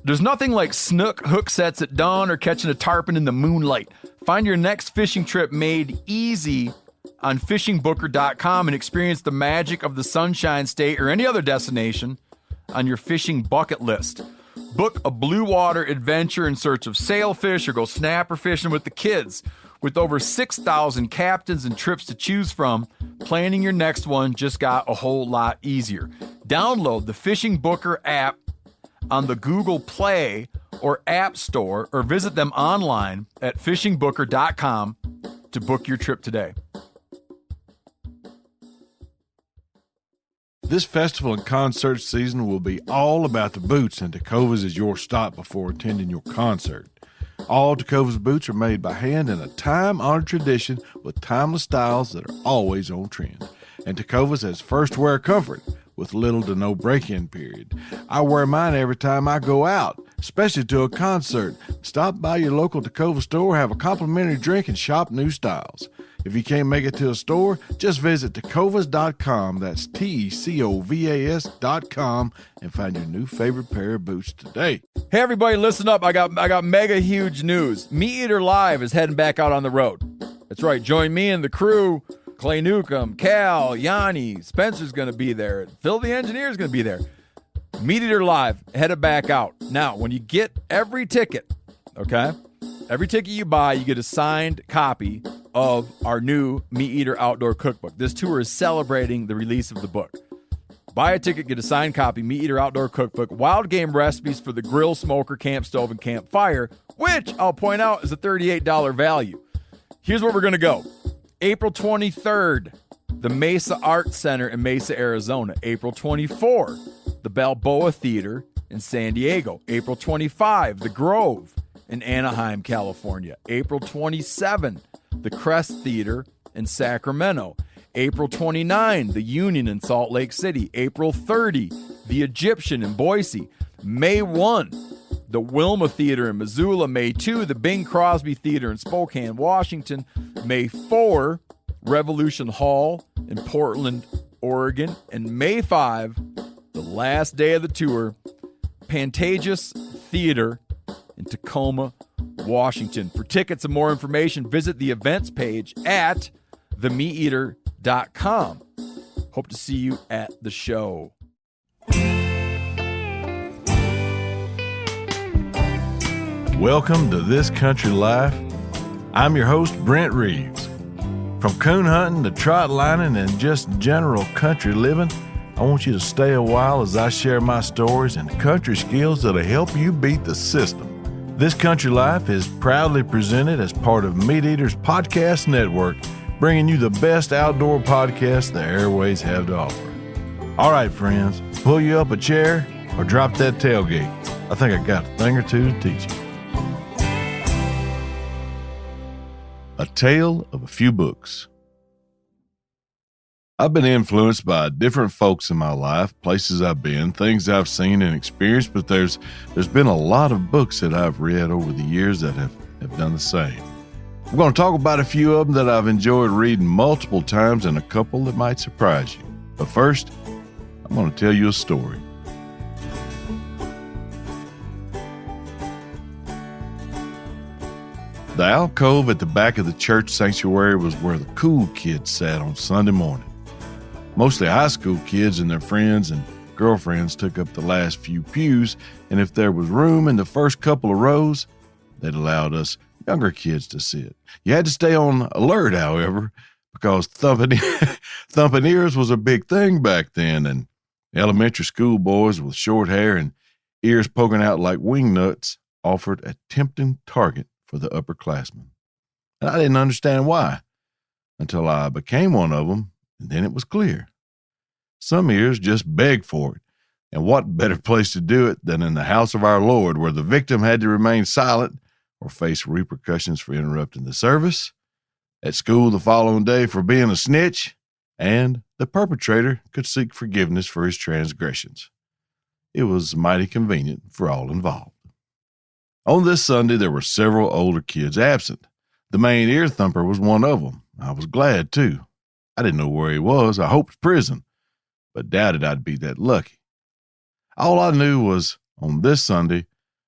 There's nothing like snook hook sets at dawn or catching a tarpon in the moonlight. Find your next fishing trip made easy on fishingbooker.com and experience the magic of the Sunshine State or any other destination on your fishing bucket list. Book a blue water adventure in search of sailfish or go snapper fishing with the kids. With over 6,000 captains and trips to choose from, planning your next one just got a whole lot easier. Download the Fishing Booker app on the Google Play or App Store, or visit them online at fishingbooker.com to book your trip today. This festival and concert season will be all about the boots, and Tecovas is your stop before attending your concert. All Tecovas boots are made by hand in a time-honored tradition with timeless styles that are always on trend. And Tecovas has first wear comfort with little to no break-in period. I wear mine every time I go out, especially to a concert. Stop by your local Tecovas store, have a complimentary drink, and shop new styles. If you can't make it to a store, just visit tecovas.com, that's TECOVAS.com, and find your new favorite pair of boots today. Hey everybody, listen up. I got mega huge news. Meat Eater Live is heading back out on the road. That's right, join me and the crew. Clay Newcomb, Cal, Yanni, Spencer's going to be there. Phil the engineer's going to be there. Meat Eater Live, headed back out. Now, when you get every ticket, okay, every ticket you buy, you get a signed copy of our new Meat Eater Outdoor Cookbook. This tour is celebrating the release of the book. Buy a ticket, get a signed copy, Meat Eater Outdoor Cookbook, wild game recipes for the grill, smoker, camp stove, and campfire, which I'll point out is a $38 value. Here's where we're going to go. April 23rd, the Mesa Arts Center in Mesa, Arizona. April 24, the Balboa Theater in San Diego. April 25, the Grove in Anaheim, California. April 27, the Crest Theater in Sacramento. April 29, the Union in Salt Lake City. April 30, the Egyptian in Boise. May 1, the Wilma Theater in Missoula. May 2, the Bing Crosby Theater in Spokane, Washington. May 4, Revolution Hall in Portland, Oregon. And May 5, the last day of the tour, Pantages Theater in Tacoma, Washington. For tickets and more information, visit the events page at themeateater.com. Hope to see you at the show. Welcome to This Country Life. I'm your host, Brent Reeves. From coon hunting to trot lining and just general country living, I want you to stay a while as I share my stories and country skills that'll help you beat the system. This Country Life is proudly presented as part of Meat Eater's Podcast Network, bringing you the best outdoor podcast the airways have to offer. All right, friends, pull you up a chair or drop that tailgate. I think I got a thing or two to teach you. A Tale of a Few Books. I've been influenced by different folks in my life, places I've been, things I've seen and experienced, but there's been a lot of books that I've read over the years that have done the same. We're going to talk about a few of them that I've enjoyed reading multiple times and a couple that might surprise you. But first, I'm going to tell you a story. The alcove at the back of the church sanctuary was where the cool kids sat on Sunday morning. Mostly high school kids and their friends and girlfriends took up the last few pews, and if there was room in the first couple of rows, they'd allowed us younger kids to sit. You had to stay on alert, however, because thumping ears was a big thing back then, and elementary school boys with short hair and ears poking out like wing nuts offered a tempting target for the upperclassmen. And I didn't understand why until I became one of them, and then it was clear. Some ears just begged for it, and what better place to do it than in the house of our Lord, where the victim had to remain silent or face repercussions for interrupting the service, at school the following day for being a snitch, and the perpetrator could seek forgiveness for his transgressions. It was mighty convenient for all involved. On this Sunday, there were several older kids absent. The main ear thumper was one of them. I was glad, too. I didn't know where he was. I hoped prison, but doubted I'd be that lucky. All I knew was on this Sunday,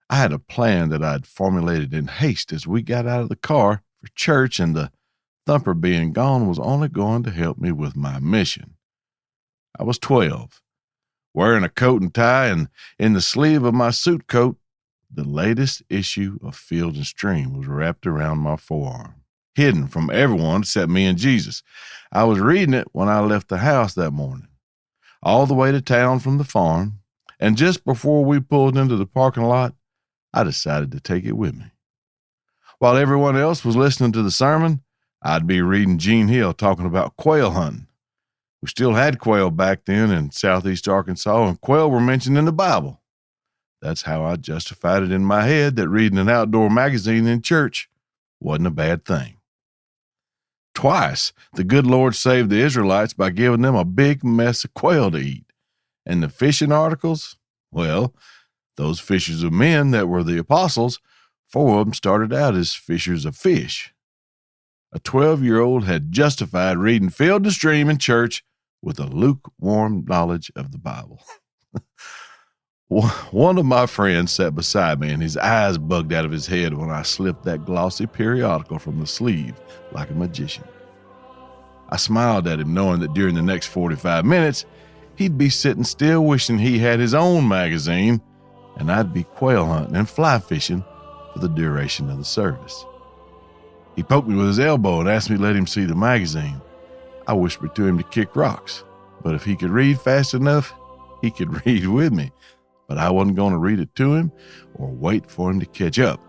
I had a plan that I'd formulated in haste as we got out of the car for church, and the thumper being gone was only going to help me with my mission. I was 12, wearing a coat and tie, and in the sleeve of my suit coat, the latest issue of Field and Stream was wrapped around my forearm, hidden from everyone except me and Jesus. I was reading it when I left the house that morning, all the way to town from the farm, and just before we pulled into the parking lot, I decided to take it with me. While everyone else was listening to the sermon, I'd be reading Gene Hill talking about quail hunting. We still had quail back then in southeast Arkansas, and quail were mentioned in the Bible. That's how I justified it in my head that reading an outdoor magazine in church wasn't a bad thing. Twice, the good Lord saved the Israelites by giving them a big mess of quail to eat. And the fishing articles, well, those fishers of men that were the apostles, 4 of them started out as fishers of fish. A 12-year-old had justified reading Field and Stream in church with a lukewarm knowledge of the Bible. One of my friends sat beside me, and his eyes bugged out of his head when I slipped that glossy periodical from the sleeve like a magician. I smiled at him, knowing that during the next 45 minutes, he'd be sitting still wishing he had his own magazine, and I'd be quail hunting and fly fishing for the duration of the service. He poked me with his elbow and asked me to let him see the magazine. I whispered to him to kick rocks, but if he could read fast enough, he could read with me. But I wasn't going to read it to him or wait for him to catch up.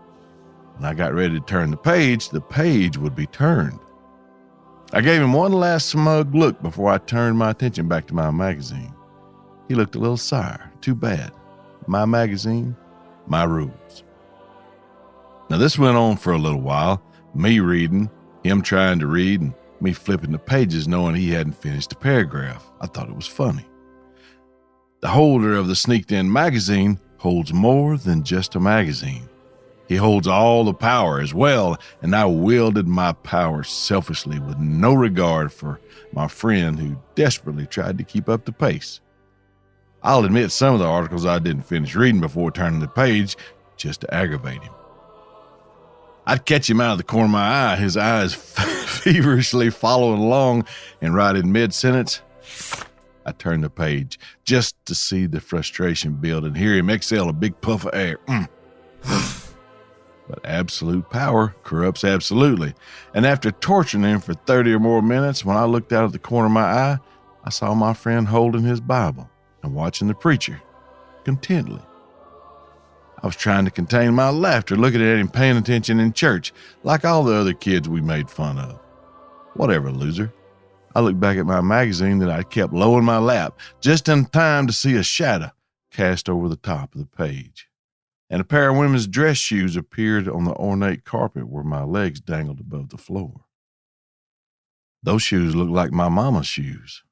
When I got ready to turn the page would be turned. I gave him one last smug look before I turned my attention back to my magazine. He looked a little sour. Too bad. My magazine, my rules. Now this went on for a little while, me reading, him trying to read, and me flipping the pages knowing he hadn't finished a paragraph. I thought it was funny. The holder of the sneaked-in magazine holds more than just a magazine. He holds all the power as well, and I wielded my power selfishly with no regard for my friend who desperately tried to keep up the pace. I'll admit some of the articles I didn't finish reading before turning the page just to aggravate him. I'd catch him out of the corner of my eye, his eyes feverishly following along, and right in mid-sentence, I turned the page just to see the frustration build and hear him exhale a big puff of air. But absolute power corrupts absolutely. And after torturing him for 30 or more minutes, when I looked out of the corner of my eye, I saw my friend holding his Bible and watching the preacher contently. I was trying to contain my laughter, looking at him paying attention in church, like all the other kids we made fun of. Whatever, loser. I looked back at my magazine that I kept low in my lap, just in time to see a shadow cast over the top of the page. And a pair of women's dress shoes appeared on the ornate carpet where my legs dangled above the floor. Those shoes looked like my mama's shoes.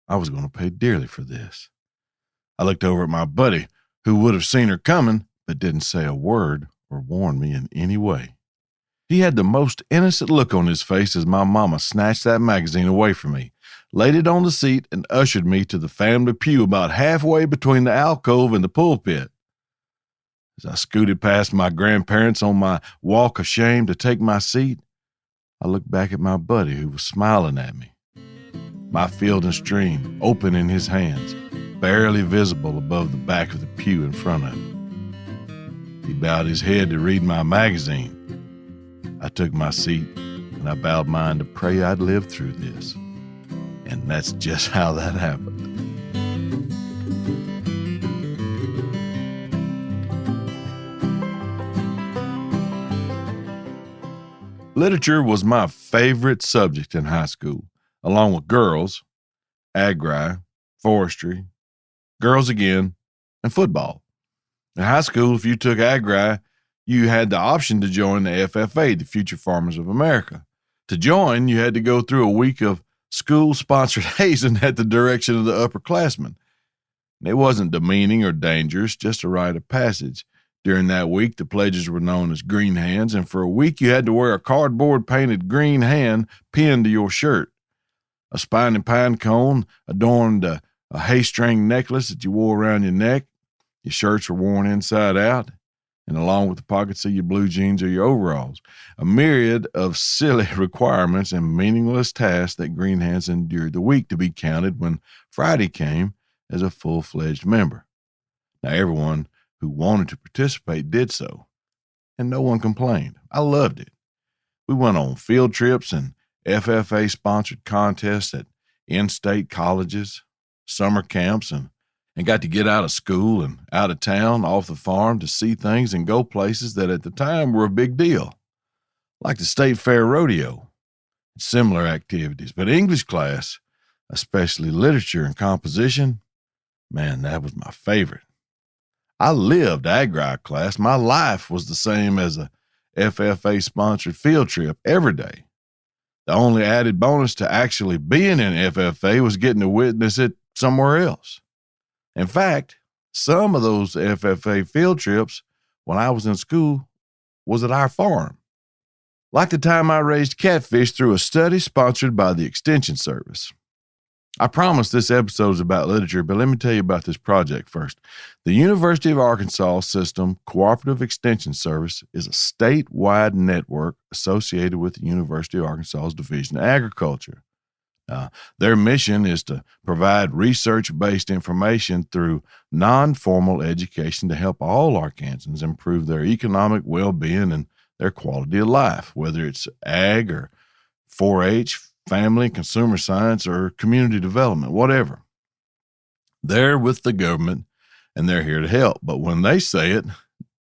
I was going to pay dearly for this. I looked over at my buddy, who would have seen her coming, but didn't say a word or warn me in any way. He had the most innocent look on his face as my mama snatched that magazine away from me, laid it on the seat, and ushered me to the family pew about halfway between the alcove and the pulpit. As I scooted past my grandparents on my walk of shame to take my seat, I looked back at my buddy who was smiling at me. My Field and Stream open in his hands, barely visible above the back of the pew in front of him. He bowed his head to read my magazine. I took my seat and I bowed mine to pray I'd live through this. And that's just how that happened. Literature was my favorite subject in high school, along with girls, agri, forestry, girls again, and football. In high school, if you took agri, you had the option to join the FFA, the Future Farmers of America. To join, you had to go through a week of school-sponsored hazing at the direction of the upperclassmen. It wasn't demeaning or dangerous, just a rite of passage. During that week, the pledges were known as green hands, and for a week you had to wear a cardboard-painted green hand pinned to your shirt. A spiny pine cone adorned a hay string necklace that you wore around your neck. Your shirts were worn inside out. and along with the pockets of your blue jeans or your overalls. A myriad of silly requirements and meaningless tasks that Green Hands endured the week to be counted when Friday came as a full-fledged member. Now, everyone who wanted to participate did so, and no one complained. I loved it. We went on field trips and FFA-sponsored contests at in-state colleges, summer camps, and got to get out of school and out of town, off the farm, to see things and go places that at the time were a big deal, like the State Fair Rodeo and similar activities. But English class, especially literature and composition, man, that was my favorite. I lived Agri class. My life was the same as a FFA-sponsored field trip every day. The only added bonus to actually being in FFA was getting to witness it somewhere else. In fact, some of those FFA field trips when I was in school was at our farm. Like the time I raised catfish through a study sponsored by the Extension Service. I promise this episode is about literature, but let me tell you about this project first. The University of Arkansas System Cooperative Extension Service is a statewide network associated with the University of Arkansas's Division of Agriculture. Their mission is to provide research-based information through non-formal education to help all Arkansans improve their economic well-being and their quality of life, whether it's ag or 4-H, family, consumer science, or community development, whatever. They're with the government, and they're here to help. But when they say it,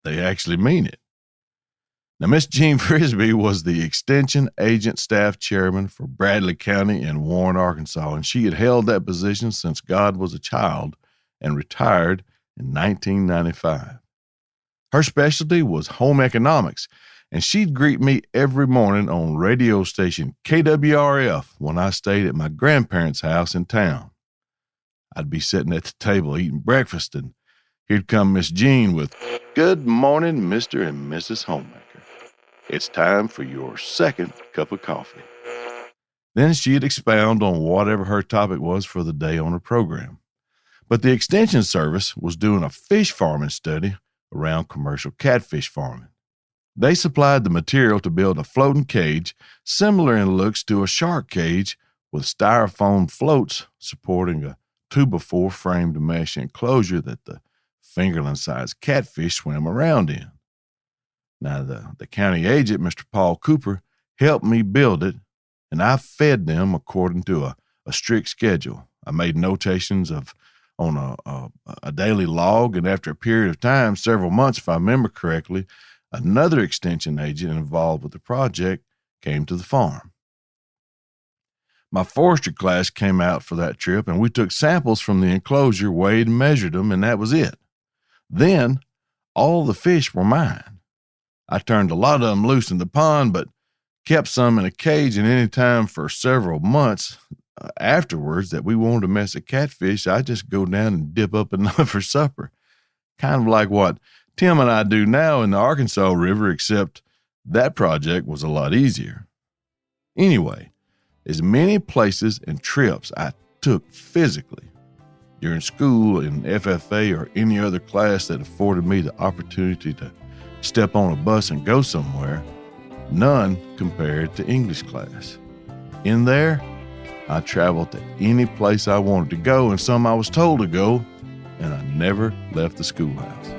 they actually mean it. Now, Miss Jean Frisbee was the extension agent staff chairman for Bradley County in Warren, Arkansas, and she had held that position since God was a child and retired in 1995. Her specialty was home economics, and she'd greet me every morning on radio station KWRF when I stayed at my grandparents' house in town. I'd be sitting at the table eating breakfast, and here'd come Miss Jean with, "Good morning, Mr. and Mrs. Homemaker. It's time for your second cup of coffee." Then she'd expound on whatever her topic was for the day on her program. But the Extension Service was doing a fish farming study around commercial catfish farming. They supplied the material to build a floating cage similar in looks to a shark cage with styrofoam floats supporting a 2x4 framed mesh enclosure that the fingerling-sized catfish swim around in. Now, the county agent, Mr. Paul Cooper, helped me build it, and I fed them according to a strict schedule. I made notations on a daily log, and after a period of time, several months if I remember correctly, another extension agent involved with the project came to the farm. My forestry class came out for that trip, and we took samples from the enclosure, weighed and measured them, and that was it. Then all the fish were mine. I turned a lot of them loose in the pond, but kept some in a cage, and any time for several months afterwards that we wanted to mess a catfish, I'd just go down and dip up another for supper. Kind of like what Tim and I do now in the Arkansas River, except that project was a lot easier. Anyway, as many places and trips I took physically during school in FFA or any other class that afforded me the opportunity to step on a bus and go somewhere, none compared to English class. In there, I traveled to any place I wanted to go and some I was told to go, and I never left the schoolhouse.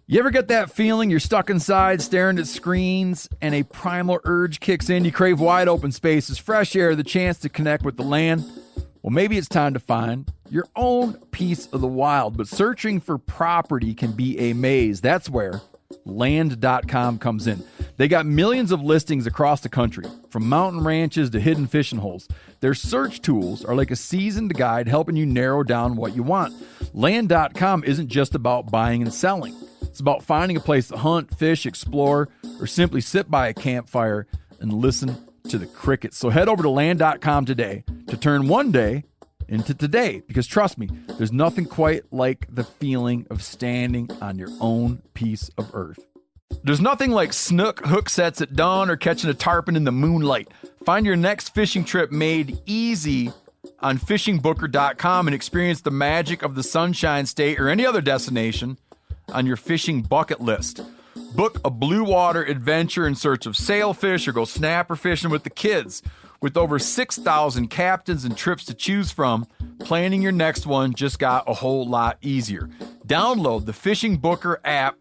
You ever get that feeling you're stuck inside staring at screens and a primal urge kicks in? You crave wide open spaces, fresh air, the chance to connect with the land? Well, maybe it's time to find your own piece of the wild, but searching for property can be a maze. That's where Land.com comes in. They got millions of listings across the country, from mountain ranches to hidden fishing holes. Their search tools are like a seasoned guide helping you narrow down what you want. Land.com isn't just about buying and selling. It's about finding a place to hunt, fish, explore, or simply sit by a campfire and listen to the crickets. So head over to Land.com today to turn one day into today, because trust me, there's nothing quite like the feeling of standing on your own piece of earth. There's nothing like snook hook sets at dawn or catching a tarpon in the moonlight. Find your next fishing trip made easy on fishingbooker.com and experience the magic of the Sunshine State or any other destination on your fishing bucket list. Book a blue water adventure in search of sailfish or go snapper fishing with the kids. With over 6,000 captains and trips to choose from, planning your next one just got a whole lot easier. Download the Fishing Booker app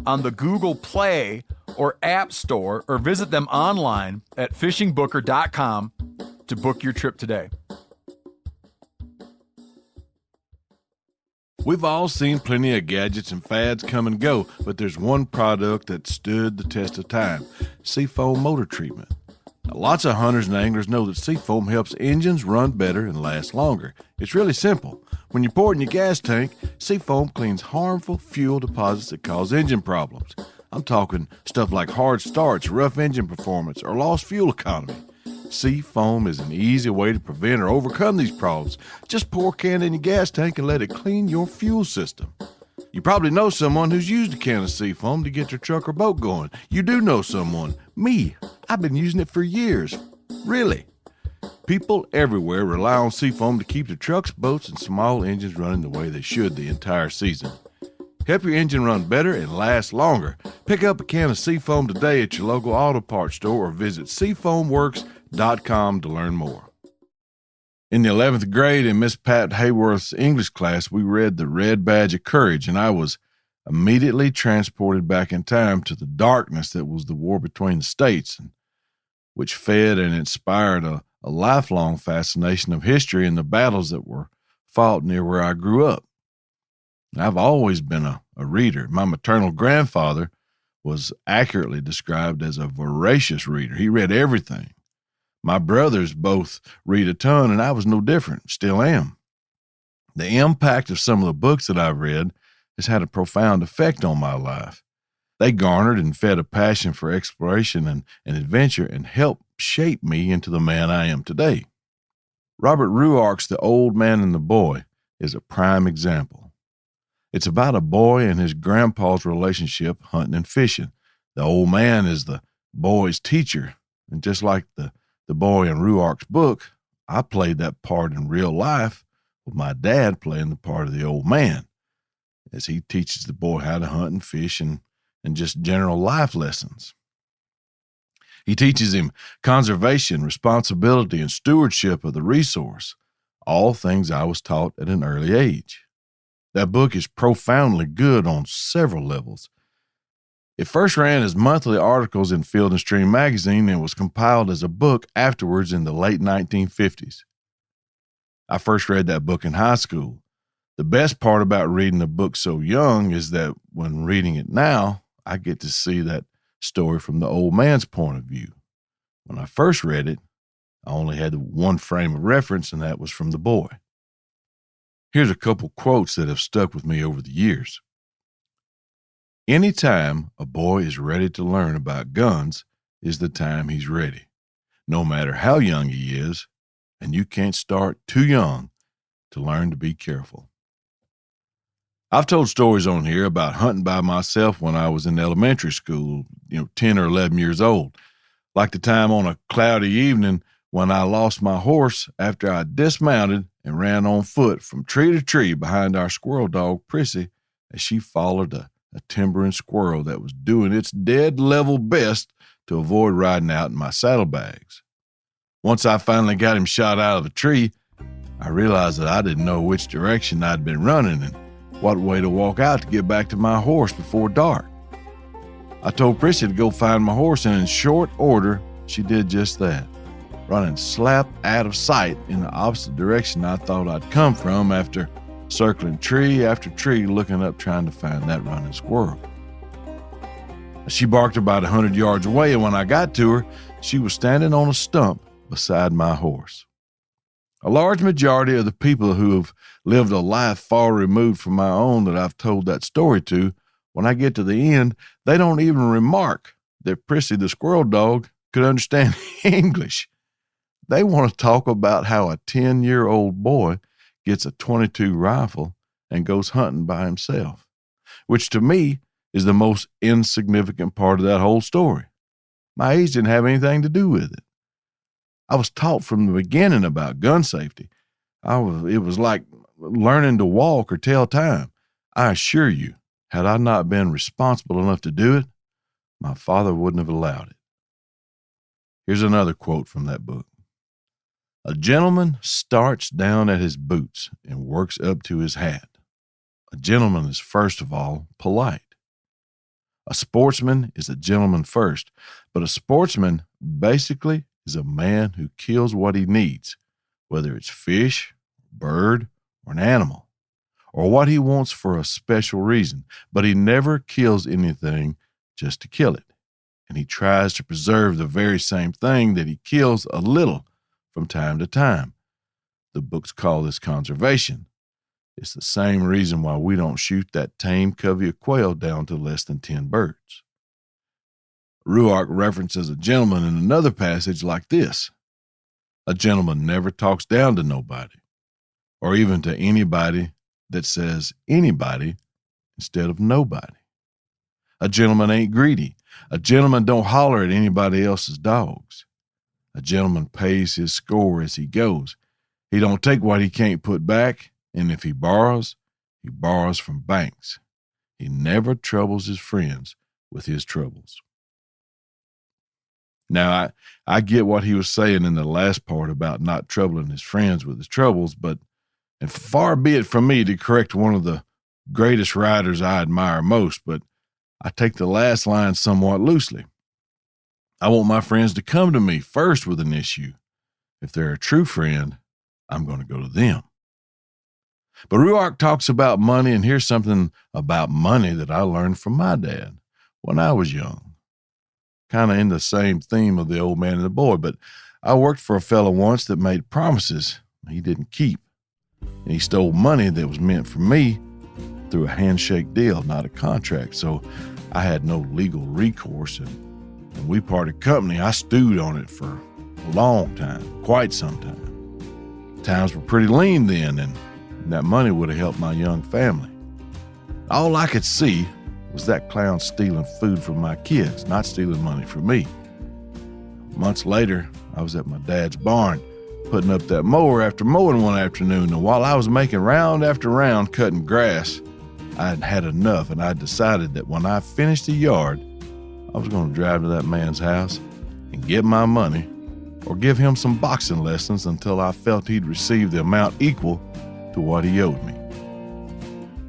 on the Google Play or App Store or visit them online at fishingbooker.com to book your trip today. We've all seen plenty of gadgets and fads come and go, but there's one product that stood the test of time: Seafoam motor treatment. Now, lots of hunters and anglers know that Seafoam helps engines run better and last longer. It's really simple. When you pour it in your gas tank, Seafoam cleans harmful fuel deposits that cause engine problems. I'm talking stuff like hard starts, rough engine performance, or lost fuel economy. Seafoam is an easy way to prevent or overcome these problems. Just pour a can in your gas tank and let it clean your fuel system. You probably know someone who's used a can of Seafoam to get their truck or boat going. You do know someone. Me. I've been using it for years. Really. People everywhere rely on Seafoam to keep their trucks, boats, and small engines running the way they should the entire season. Help your engine run better and last longer. Pick up a can of Seafoam today at your local auto parts store or visit SeafoamWorks.com to learn more. In the 11th grade in Miss Pat Hayworth's English class, we read The Red Badge of Courage, and I was immediately transported back in time to the darkness that was the war between the states, and which fed and inspired a lifelong fascination of history and the battles that were fought near where I grew up. I've always been a reader. My maternal grandfather was accurately described as a voracious reader. He read everything. My brothers both read a ton, and I was no different, still am. The impact of some of the books that I've read has had a profound effect on my life. They garnered and fed a passion for exploration and adventure and helped shape me into the man I am today. Robert Ruark's The Old Man and the Boy is a prime example. It's about a boy and his grandpa's relationship hunting and fishing. The old man is the boy's teacher, and just like the boy in Ruark's book, I played that part in real life with my dad playing the part of the old man as he teaches the boy how to hunt and fish and just general life lessons. He teaches him conservation, responsibility, and stewardship of the resource, all things I was taught at an early age. That book is profoundly good on several levels. It first ran as monthly articles in Field and Stream magazine and was compiled as a book afterwards in the late 1950s. I first read that book in high school. The best part about reading a book so young is that when reading it now, I get to see that story from the old man's point of view. When I first read it, I only had one frame of reference, and that was from the boy. Here's a couple quotes that have stuck with me over the years. Any time a boy is ready to learn about guns is the time he's ready, no matter how young he is, and you can't start too young to learn to be careful. I've told stories on here about hunting by myself when I was in elementary school, 10 or 11 years old, like the time on a cloudy evening when I lost my horse after I dismounted and ran on foot from tree to tree behind our squirrel dog, Prissy, as she followed a timbering squirrel that was doing its dead level best to avoid riding out in my saddlebags. Once I finally got him shot out of a tree, I realized that I didn't know which direction I'd been running and what way to walk out to get back to my horse before dark. I told Prissy to go find my horse, and in short order, she did just that, running slap out of sight in the opposite direction I thought I'd come from after circling tree after tree looking up trying to find that running squirrel. She barked about 100 yards away, and when I got to her, she was standing on a stump beside my horse. A large majority of the people who have lived a life far removed from my own that I've told that story to, when I get to the end, they don't even remark that Prissy the squirrel dog could understand English. They want to talk about how a 10-year-old boy gets a .22 rifle and goes hunting by himself, which to me is the most insignificant part of that whole story. My age didn't have anything to do with it. I was taught from the beginning about gun safety, It was like learning to walk or tell time. I assure you, had I not been responsible enough to do it, my father wouldn't have allowed it. Here's another quote from that book. A gentleman starts down at his boots and works up to his hat. A gentleman is first of all polite. A sportsman is a gentleman first, but a sportsman basically is a man who kills what he needs, whether it's fish, bird, or an animal, or what he wants for a special reason, but he never kills anything just to kill it. And he tries to preserve the very same thing that he kills a little from time to time. The books call this conservation. It's the same reason why we don't shoot that tame covey of quail down to less than 10 birds. Ruark references a gentleman in another passage like this. A gentleman never talks down to nobody, or even to anybody that says anybody instead of nobody. A gentleman ain't greedy. A gentleman don't holler at anybody else's dogs. A gentleman pays his score as he goes. He don't take what he can't put back, and if he borrows from banks. He never troubles his friends with his troubles. Now, I get what he was saying in the last part about not troubling his friends with his troubles, and far be it from me to correct one of the greatest writers I admire most, but I take the last line somewhat loosely. I want my friends to come to me first with an issue. If they're a true friend, I'm going to go to them. But Ruark talks about money, and here's something about money that I learned from my dad when I was young. Kind of in the same theme of the old man and the boy, but I worked for a fellow once that made promises he didn't keep. And he stole money that was meant for me through a handshake deal, not a contract. So I had no legal recourse. And when we parted company, I stewed on it for a long time, quite some time. Times were pretty lean then, and that money would have helped my young family. All I could see was that clown stealing food from my kids, not stealing money from me. Months later, I was at my dad's barn, putting up that mower after mowing one afternoon, and while I was making round after round cutting grass, I had had enough, and I decided that when I finished the yard, I was going to drive to that man's house and get my money or give him some boxing lessons until I felt he'd receive the amount equal to what he owed me.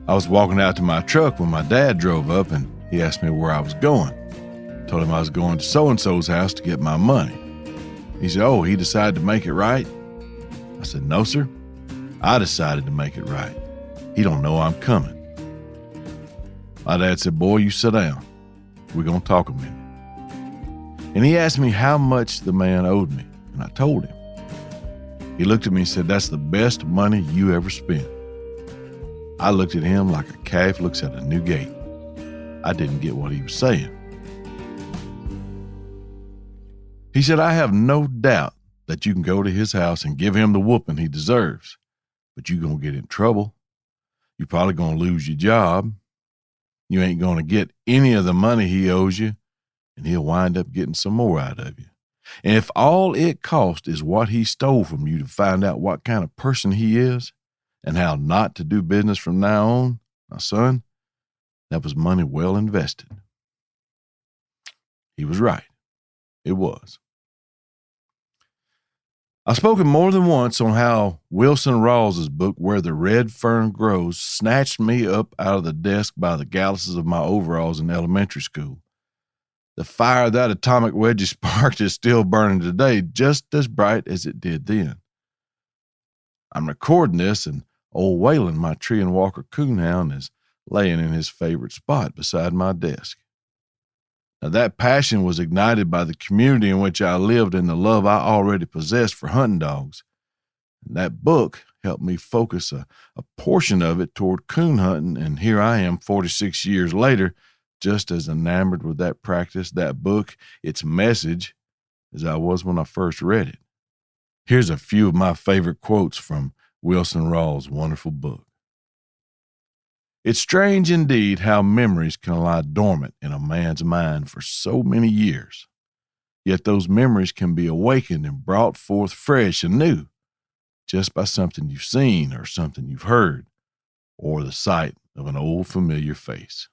I was walking out to my truck when my dad drove up, and he asked me where I was going. I told him I was going to so-and-so's house to get my money. He said, "Oh, he decided to make it right?" I said, "No, sir. I decided to make it right. He don't know I'm coming." My dad said, "Boy, you sit down. We're going to talk a minute." And he asked me how much the man owed me, and I told him. He looked at me and said, "That's the best money you ever spent." I looked at him like a calf looks at a new gate. I didn't get what he was saying. He said, "I have no doubt that you can go to his house and give him the whooping he deserves, but you're going to get in trouble. You're probably going to lose your job. You ain't going to get any of the money he owes you, and he'll wind up getting some more out of you. And if all it cost is what he stole from you to find out what kind of person he is and how not to do business from now on, my son, that was money well invested." He was right. It was. I've spoken more than once on how Wilson Rawls's book, Where the Red Fern Grows, snatched me up out of the desk by the galluses of my overalls in elementary school. The fire that atomic wedgie sparked is still burning today, just as bright as it did then. I'm recording this, and old Waylon, my tree and Walker coonhound, is laying in his favorite spot beside my desk. Now, that passion was ignited by the community in which I lived and the love I already possessed for hunting dogs. And that book helped me focus a portion of it toward coon hunting, and here I am 46 years later, just as enamored with that practice, that book, its message, as I was when I first read it. Here's a few of my favorite quotes from Wilson Rawls' wonderful book. "It's strange indeed how memories can lie dormant in a man's mind for so many years. Yet those memories can be awakened and brought forth fresh and new, just by something you've seen or something you've heard, or the sight of an old familiar face.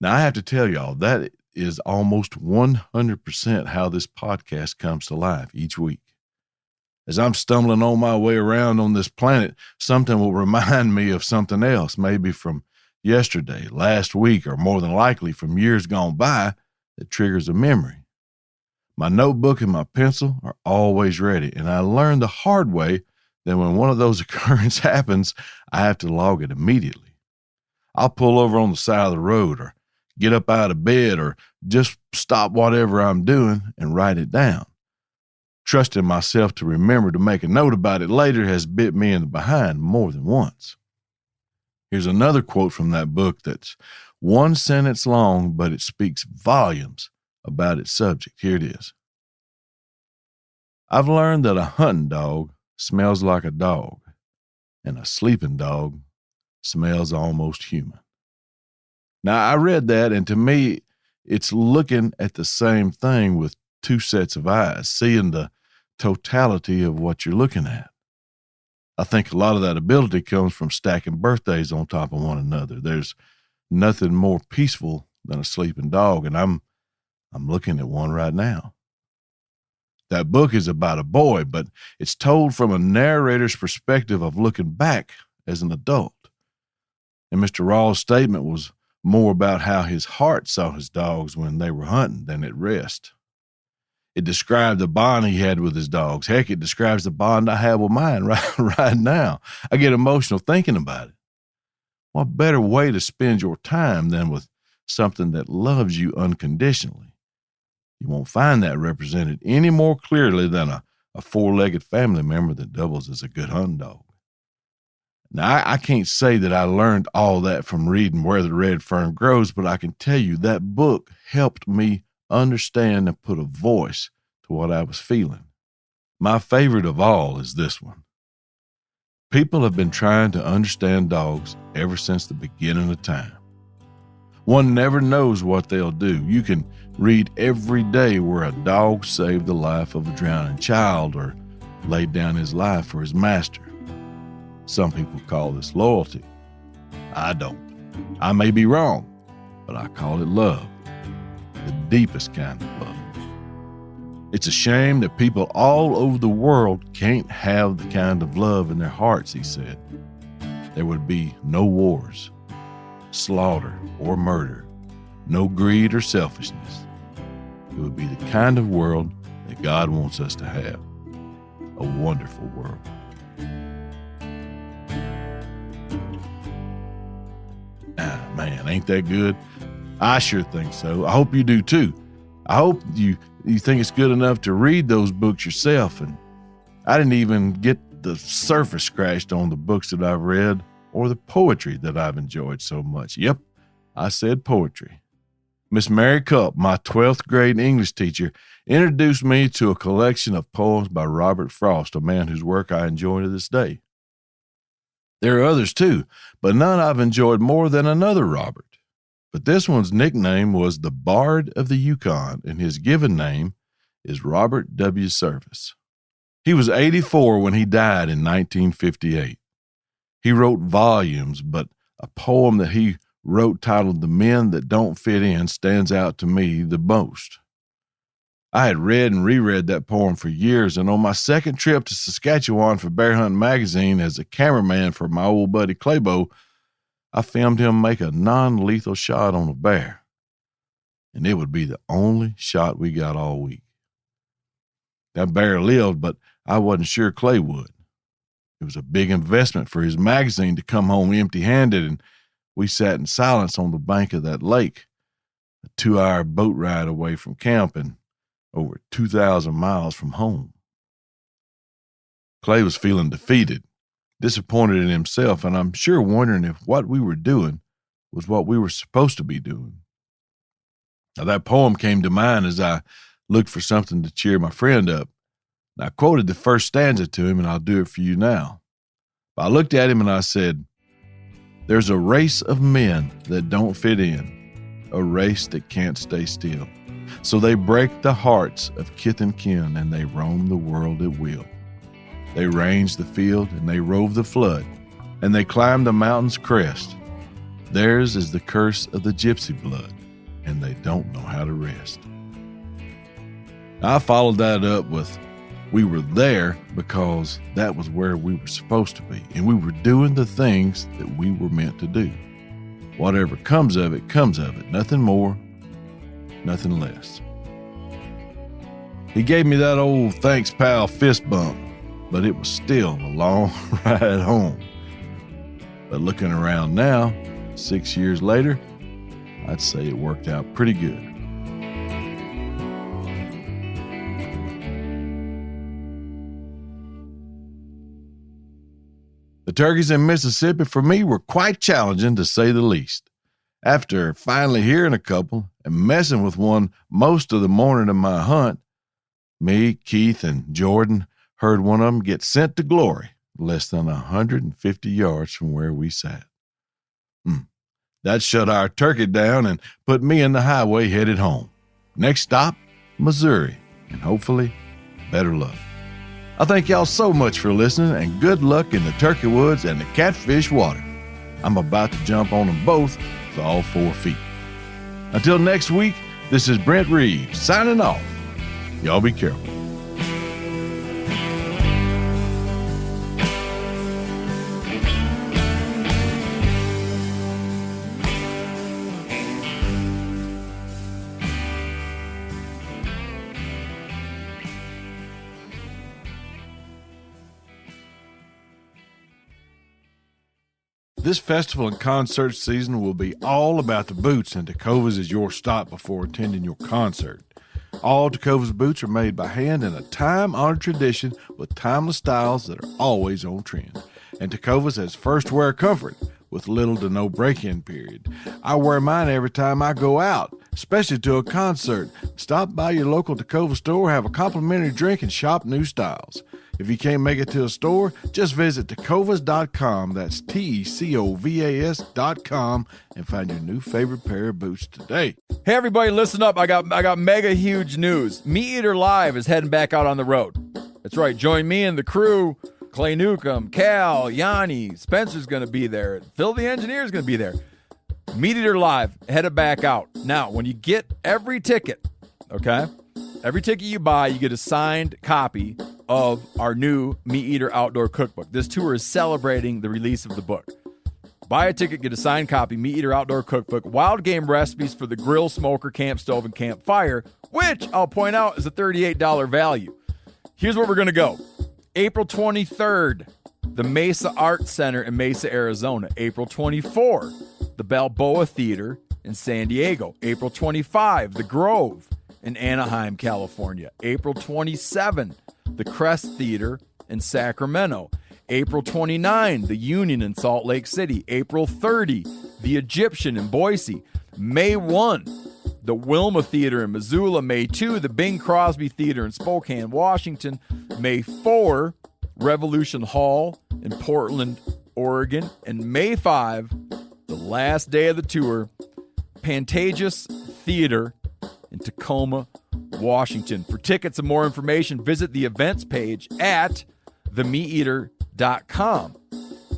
Now, I have to tell y'all, that is almost 100% how this podcast comes to life each week. As I'm stumbling on my way around on this planet, something will remind me of something else, maybe from yesterday, last week, or more than likely from years gone by, that triggers a memory. My notebook and my pencil are always ready, and I learned the hard way that when one of those occurrences happens, I have to log it immediately. I'll pull over on the side of the road or get up out of bed or just stop whatever I'm doing and write it down. Trusting myself to remember to make a note about it later has bit me in the behind more than once. Here's another quote from that book that's one sentence long, but it speaks volumes about its subject. Here it is. I've learned that a hunting dog smells like a dog, and a sleeping dog smells almost human. Now, I read that, and to me, it's looking at the same thing with two sets of eyes, seeing the totality of what you're looking at. I think a lot of that ability comes from stacking birthdays on top of one another. There's nothing more peaceful than a sleeping dog, and I'm looking at one right now. That book is about a boy, but it's told from a narrator's perspective of looking back as an adult. And Mr. Rawls' statement was more about how his heart saw his dogs when they were hunting than at rest. It described the bond he had with his dogs. Heck, it describes the bond I have with mine right now. I get emotional thinking about it. What better way to spend your time than with something that loves you unconditionally? You won't find that represented any more clearly than a four-legged family member that doubles as a good hunting dog. Now, I can't say that I learned all that from reading Where the Red Fern Grows, but I can tell you that book helped me understand and put a voice to what I was feeling. My favorite of all is this one. People have been trying to understand dogs ever since the beginning of time. One never knows what they'll do. You can read every day where a dog saved the life of a drowning child or laid down his life for his master. Some people call this loyalty. I don't. I may be wrong, but I call it love. The deepest kind of love. It's a shame that people all over the world can't have the kind of love in their hearts, he said. There would be no wars, slaughter or murder, no greed or selfishness. It would be the kind of world that God wants us to have. A wonderful world. Man, ain't that good? I sure think so. I hope you do too. I hope you think it's good enough to read those books yourself. And I didn't even get the surface scratched on the books that I've read or the poetry that I've enjoyed so much. Yep, I said poetry. Miss Mary Culp, my 12th grade English teacher, introduced me to a collection of poems by Robert Frost, a man whose work I enjoy to this day. There are others too, but none I've enjoyed more than another Robert. But this one's nickname was the Bard of the Yukon, and his given name is Robert W. Service. He was 84 when he died in 1958. He wrote volumes, but a poem that he wrote titled The Men That Don't Fit In stands out to me the most. I had read and reread that poem for years, and on my second trip to Saskatchewan for Bear Hunting Magazine as a cameraman for my old buddy Claybo, I filmed him make a non-lethal shot on a bear. And it would be the only shot we got all week. That bear lived, but I wasn't sure Clay would. It was a big investment for his magazine to come home empty-handed, and we sat in silence on the bank of that lake, a 2-hour boat ride away from camp and over 2,000 miles from home. Clay was feeling defeated, disappointed in himself, and I'm sure wondering if what we were doing was what we were supposed to be doing. Now, that poem came to mind as I looked for something to cheer my friend up. I quoted the first stanza to him, and I'll do it for you now. I looked at him and I said, "There's a race of men that don't fit in, a race that can't stay still. So they break the hearts of kith and kin, and they roam the world at will. They ranged the field and they roved the flood, and they climbed the mountain's crest. Theirs is the curse of the gypsy blood, and they don't know how to rest. I followed that up with, we were there because that was where we were supposed to be, and we were doing the things that we were meant to do. Whatever comes of it, comes of it. Nothing more, nothing less. He gave me that old thanks pal fist bump, but it was still a long ride home. But looking around now, 6 years later, I'd say it worked out pretty good. The turkeys in Mississippi for me were quite challenging, to say the least. After finally hearing a couple and messing with one most of the morning of my hunt, me, Keith, and Jordan heard one of them get sent to glory less than 150 yards from where we sat. That shut our turkey down and put me in the highway headed home. Next stop, Missouri, and hopefully better luck. I thank y'all so much for listening, and good luck in the turkey woods and the catfish water. I'm about to jump on them both with all 4 feet. Until next week, this is Brent Reeves signing off. Y'all be careful. This festival and concert season will be all about the boots, and Tecovas is your stop before attending your concert. All Tecovas boots are made by hand in a time-honored tradition with timeless styles that are always on trend. And Tecovas has first wear comfort with little to no break-in period. I wear mine every time I go out, especially to a concert. Stop by your local Tecova store, have a complimentary drink, and shop new styles. If you can't make it to a store, just visit tecovas.com, that's TECOVAS.com, and find your new favorite pair of boots today. Hey everybody, listen up. I got mega huge news. Meat Eater Live is heading back out on the road. That's right. Join me and the crew. Clay Newcomb, Cal, Yanni, Spencer's going to be there. Phil the engineer's going to be there. Meat Eater Live headed back out. Now, when you get every ticket, okay, every ticket you buy, you get a signed copy of our new Meat Eater Outdoor Cookbook. This tour is celebrating the release of the book. Buy a ticket, get a signed copy, Meat Eater Outdoor Cookbook, wild game recipes for the grill, smoker, camp stove, and campfire, which I'll point out is a $38 value. Here's where we're going to go. April 23rd, the Mesa Art Center in Mesa, Arizona. April 24, the Balboa Theater in San Diego. April 25, the Grove in Anaheim, California. April 27, the Crest Theater in Sacramento. April 29, the Union in Salt Lake City. April 30, the Egyptian in Boise. May 1, the Wilma Theater in Missoula. May 2, the Bing Crosby Theater in Spokane, Washington. May 4, Revolution Hall in Portland, Oregon. And May 5, the last day of the tour, Pantages Theater in Tacoma, Washington. For tickets and more information, visit the events page at themeateater.com.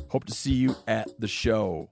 Hope to see you at the show.